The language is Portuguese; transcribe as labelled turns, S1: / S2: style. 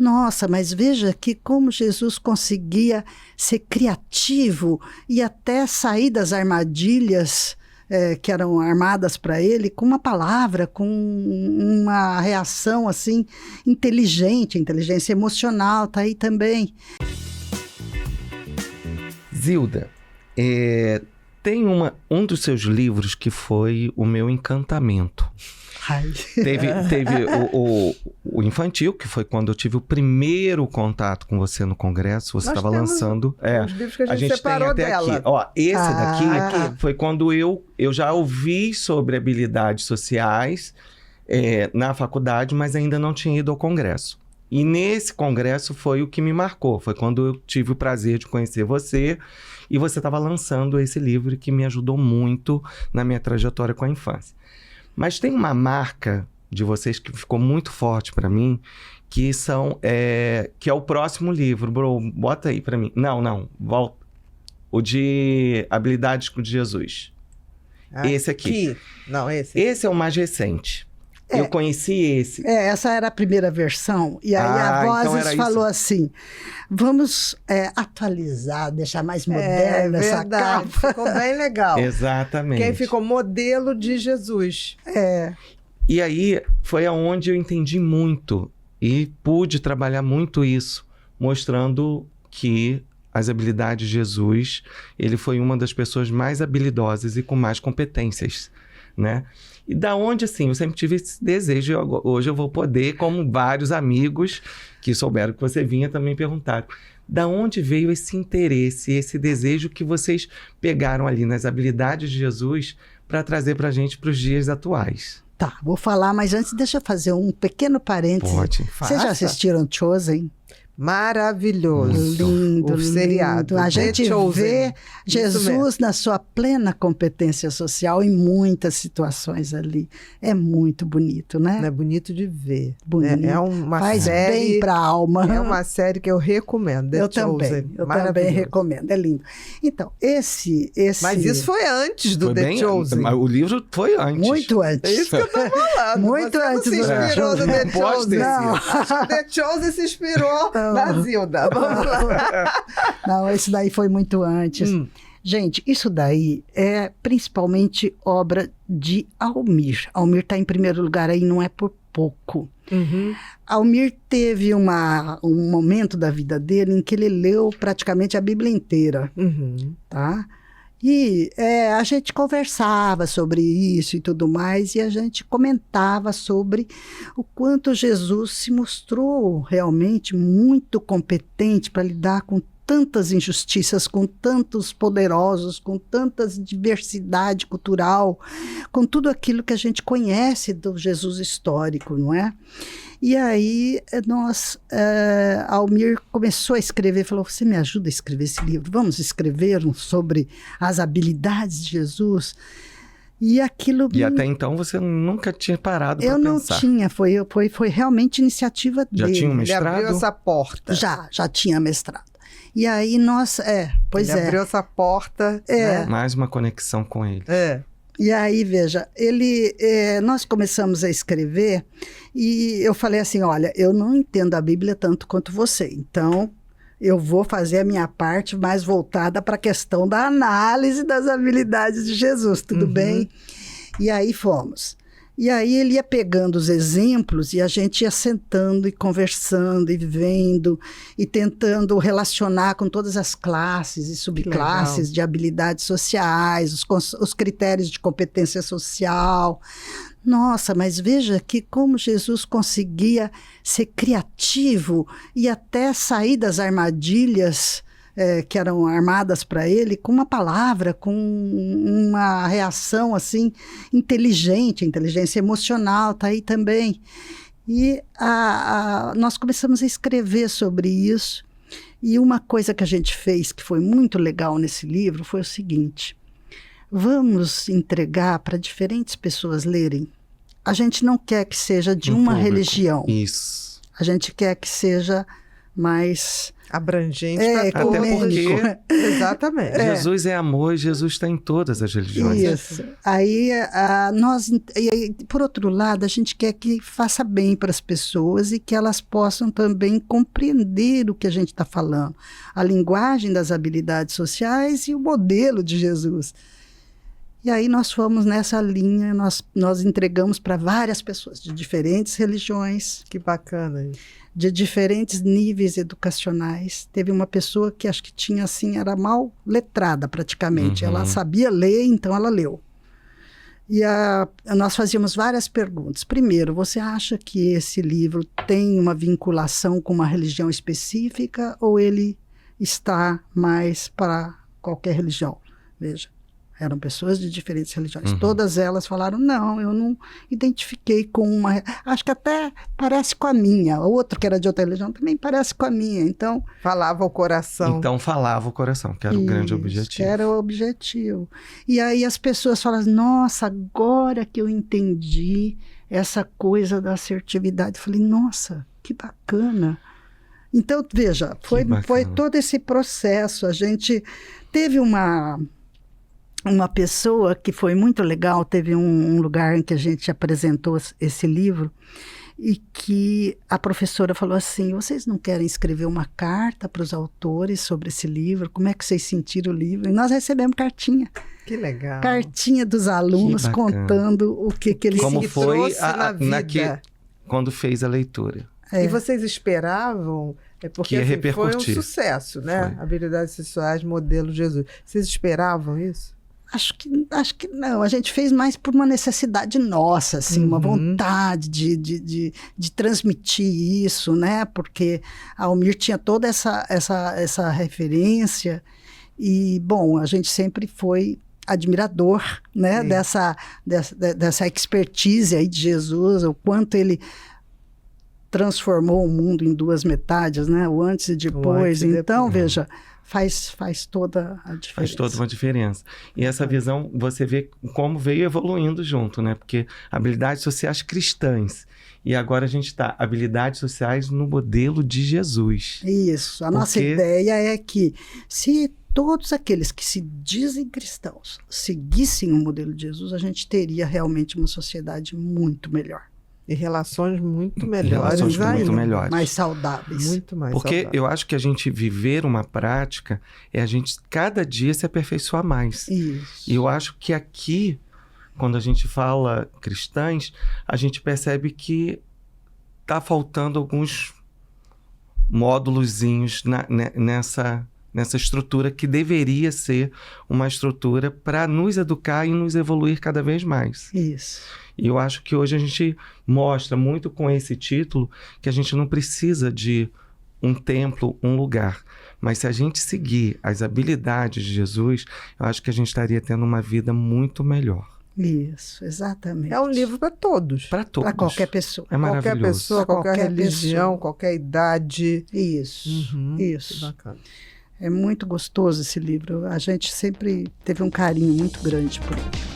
S1: Nossa, mas veja que como Jesus conseguia ser criativo e até sair das armadilhas que eram armadas para ele com uma palavra, com uma reação assim inteligente, inteligência emocional, tá aí também.
S2: Zilda, tem um dos seus livros que foi o meu encantamento.
S1: Ai.
S2: Teve o infantil, que foi quando eu tive o primeiro contato com você no congresso. Você estava lançando.
S3: Os livros que a gente
S2: tem
S3: separou
S2: até
S3: dela.
S2: aqui. Ó, esse daqui foi quando eu já ouvi sobre habilidades sociais na faculdade, mas ainda não tinha ido ao congresso. E nesse congresso foi o que me marcou. Foi quando eu tive o prazer de conhecer você e você estava lançando esse livro que me ajudou muito na minha trajetória com a infância. Mas tem uma marca de vocês que ficou muito forte para mim, que é o próximo livro. Bro, bota aí para mim. Não, volta. O de Habilidades com Jesus. Esse aqui.
S3: Não, esse.
S2: Esse é o mais recente. Eu conheci esse.
S1: Essa era a primeira versão. E aí a Vozes
S2: então
S1: falou assim, vamos atualizar, deixar mais moderna essa capa.
S3: Ficou bem legal.
S2: Exatamente.
S3: Quem ficou modelo de Jesus.
S2: E aí foi aonde eu entendi muito e pude trabalhar muito isso, mostrando que as habilidades de Jesus, ele foi uma das pessoas mais habilidosas e com mais competências, né? E da onde, assim, eu sempre tive esse desejo, hoje eu vou poder, como vários amigos que souberam que você vinha também perguntaram, da onde veio esse interesse, esse desejo que vocês pegaram ali nas habilidades de Jesus para trazer para a gente para os dias atuais?
S1: Tá, vou falar, mas antes deixa eu fazer um pequeno parêntese.
S2: Pode.
S1: Vocês já assistiram Chosen?
S3: Maravilhoso.
S1: Lindo,
S3: o seriado.
S1: A gente vê Jesus na sua plena competência social em muitas situações ali. É muito bonito, né?
S3: É bonito de ver.
S1: Bonito.
S3: É uma
S1: Faz
S3: série,
S1: bem para a alma.
S3: É uma série que eu recomendo.
S1: Eu também recomendo. É lindo. Então, esse...
S3: Mas isso foi antes do The Chosen.
S2: O livro foi antes.
S1: Muito antes.
S3: É isso que eu tô falando.
S1: Muito antes
S3: do The Chosen.
S2: Não pode ter
S1: sido.
S3: Acho que The Chosen se inspirou na Zilda. Vamos lá.
S1: Não, esse daí foi muito antes. Gente, isso daí é principalmente obra de Almir. Almir está em primeiro lugar aí, não é por pouco. Almir teve um momento da vida dele em que ele leu praticamente a Bíblia inteira. Tá? E a gente conversava sobre isso e tudo mais, e a gente comentava sobre o quanto Jesus se mostrou realmente muito competente para lidar com tantas injustiças, com tantos poderosos, com tanta diversidade cultural, com tudo aquilo que a gente conhece do Jesus histórico, não é? E aí, Almir começou a escrever, falou, você me ajuda a escrever esse livro? Vamos escrever sobre as habilidades de Jesus? E aquilo...
S2: E até então você nunca tinha parado para pensar.
S1: Eu não tinha, foi realmente iniciativa dele.
S2: Já tinha um mestrado?
S3: Ele abriu essa porta.
S1: Já tinha mestrado. E aí ele
S3: abriu essa porta. Né?
S2: Mais uma conexão com ele.
S1: E aí, veja, nós começamos a escrever e eu falei assim, olha, eu não entendo a Bíblia tanto quanto você, então eu vou fazer a minha parte mais voltada para a questão da análise das habilidades de Jesus, tudo bem? E aí fomos. E aí ele ia pegando os exemplos e a gente ia sentando e conversando e vendo e tentando relacionar com todas as classes e subclasses de habilidades sociais, os critérios de competência social. Nossa, mas veja que como Jesus conseguia ser criativo e até sair das armadilhas que eram armadas para ele, com uma palavra, com uma reação assim inteligente, inteligência emocional, tá aí também. E nós começamos a escrever sobre isso, e uma coisa que a gente fez que foi muito legal nesse livro foi o seguinte: vamos entregar para diferentes pessoas lerem. A gente não quer que seja de uma religião.
S2: Isso.
S1: A gente quer que seja mais
S3: abrangente
S2: Até
S3: para todos.
S2: porque
S3: Exatamente.
S2: Jesus é amor e Jesus está em todas as religiões.
S1: Isso. Aí, por outro lado, a gente quer que faça bem para as pessoas e que elas possam também compreender o que a gente está falando. A linguagem das habilidades sociais e o modelo de Jesus. E aí nós fomos nessa linha, nós entregamos para várias pessoas de diferentes religiões.
S3: Que bacana isso.
S1: De diferentes níveis educacionais. Teve uma pessoa que acho que tinha assim, era mal letrada praticamente. Ela sabia ler, então ela leu. E nós fazíamos várias perguntas. Primeiro, você acha que esse livro tem uma vinculação com uma religião específica ou ele está mais para qualquer religião? Veja. Eram pessoas de diferentes religiões. Todas elas falaram, não, eu não identifiquei com uma... Acho que até parece com a minha. O outro, que era de outra religião, também parece com a minha. Então...
S3: Falava o coração.
S2: Então falava o coração, que era o grande objetivo.
S1: Que era o objetivo. E aí as pessoas falavam, nossa, agora que eu entendi essa coisa da assertividade. Eu falei, nossa, que bacana. Então, veja, foi todo esse processo. A gente teve uma pessoa que foi muito legal, teve um lugar em que a gente apresentou esse livro e que a professora falou assim, vocês não querem escrever uma carta para os autores sobre esse livro? Como é que vocês sentiram o livro? E nós recebemos cartinha.
S3: Que legal.
S1: Cartinha dos alunos contando o que eles...
S2: Como foi
S3: na vida.
S2: Quando fez a leitura.
S3: E vocês esperavam... Porque
S2: que
S3: assim, foi um sucesso, né?
S2: Foi.
S3: Habilidades sexuais, modelo Jesus. Vocês esperavam isso?
S1: Acho que não. A gente fez mais por uma necessidade nossa, assim, uma vontade de transmitir isso, né? Porque a Almir tinha toda essa referência e, bom, a gente sempre foi admirador, né? Dessa expertise aí de Jesus, o quanto ele transformou o mundo em duas metades, né? O antes e depois. Então, veja... Faz toda a diferença.
S2: Faz toda uma diferença. E essa visão, você vê como veio evoluindo junto, né? Porque habilidades sociais cristãs. E agora a gente está, habilidades sociais no modelo de Jesus.
S1: Isso. Nossa ideia é que se todos aqueles que se dizem cristãos seguissem o modelo de Jesus, a gente teria realmente uma sociedade muito melhor.
S3: E relações muito melhores ainda.
S1: Mais saudáveis.
S3: Muito mais
S2: Porque
S3: saudáveis.
S2: eu acho que a gente viver uma prática é a gente cada dia se aperfeiçoar mais.
S1: Isso.
S2: E eu acho que aqui, quando a gente fala cristãs, a gente percebe que está faltando alguns módulozinhos nessa estrutura que deveria ser uma estrutura para nos educar e nos evoluir cada vez mais.
S1: Isso.
S2: E eu acho que hoje a gente mostra muito com esse título que a gente não precisa de um templo, um lugar. Mas se a gente seguir as habilidades de Jesus, eu acho que a gente estaria tendo uma vida muito melhor.
S1: Isso, exatamente.
S3: É um livro para todos.
S2: Para todos.
S1: Para qualquer pessoa.
S2: É maravilhoso.
S3: Qualquer pessoa, qualquer religião, qualquer idade.
S1: Isso, isso.
S3: Que bacana.
S1: É muito gostoso esse livro. A gente sempre teve um carinho muito grande por ele.